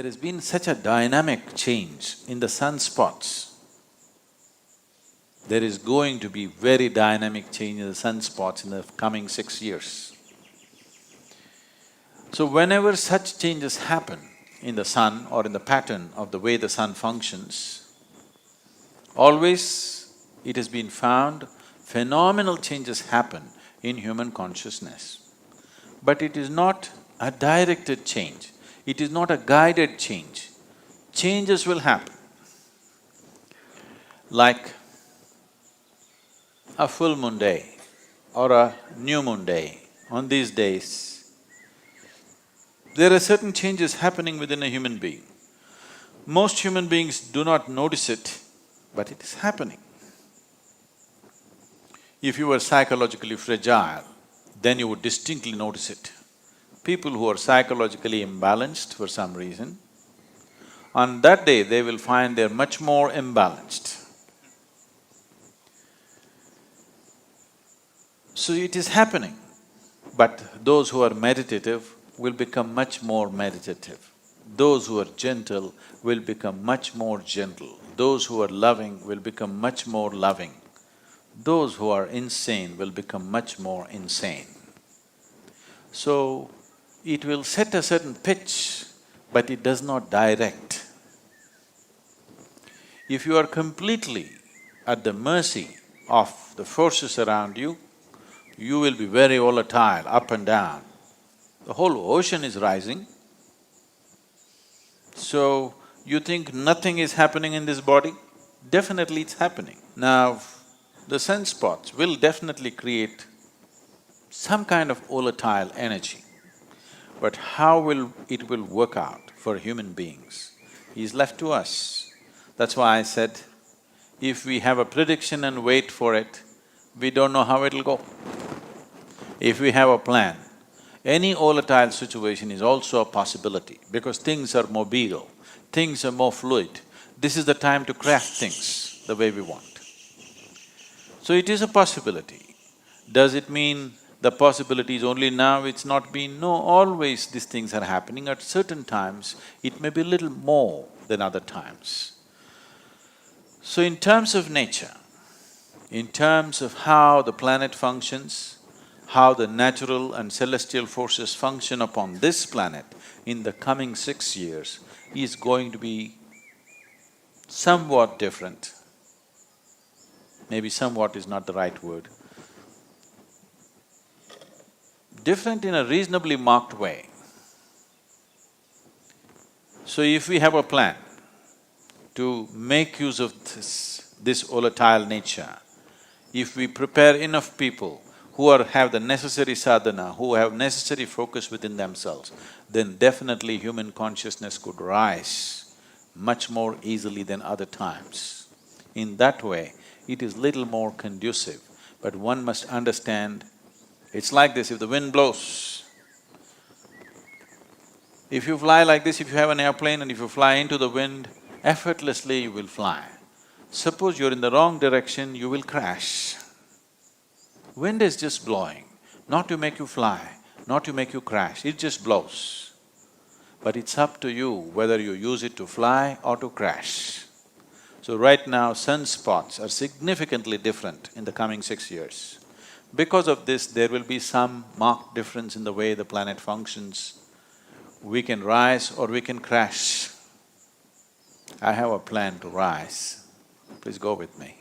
there has been such a dynamic change in the sunspots. There is going to be very dynamic change in the sunspots in the coming 6 years. So whenever such changes happen in the sun or in the pattern of the way the sun functions, always it has been found phenomenal changes happen in human consciousness. But it is not a directed change, it is not a guided change. Changes will happen. Like a full moon day or a new moon day, on these days, there are certain changes happening within a human being. Most human beings do not notice it, but it is happening. If you were psychologically fragile, then you would distinctly notice it. People who are psychologically imbalanced for some reason, on that day they will find they're much more imbalanced. So it is happening, but those who are meditative will become much more meditative. Those who are gentle will become much more gentle. Those who are loving will become much more loving. Those who are insane will become much more insane. So, it will set a certain pitch, but it does not direct. If you are completely at the mercy of the forces around you, you will be very volatile, up and down. The whole ocean is rising. So, you think nothing is happening in this body? Definitely it's happening. Now, the sunspots will definitely create some kind of volatile energy, but how it will work out for human beings is left to us. That's why I said, if we have a prediction and wait for it, we don't know how it'll go. If we have a plan, any volatile situation is also a possibility because things are mobile, things are more fluid. This is the time to craft things the way we want. So it is a possibility. Does it mean the possibility is only now, it's not been? No, always these things are happening. At certain times, it may be a little more than other times. So in terms of nature, in terms of how the planet functions, how the natural and celestial forces function upon this planet in the coming 6 years is going to be somewhat different. Maybe somewhat is not the right word. Different in a reasonably marked way. So if we have a plan to make use of this volatile nature, if we prepare enough people who have the necessary sadhana, who have necessary focus within themselves, then definitely human consciousness could rise much more easily than other times. In that way, it is little more conducive, but one must understand, it's like this, if the wind blows, if you fly like this, if you have an airplane and if you fly into the wind, effortlessly you will fly. Suppose you're in the wrong direction, you will crash. Wind is just blowing, not to make you fly, not to make you crash, it just blows. But it's up to you whether you use it to fly or to crash. So right now, sunspots are significantly different in the coming 6 years. Because of this, there will be some marked difference in the way the planet functions. We can rise or we can crash. I have a plan to rise. Please go with me.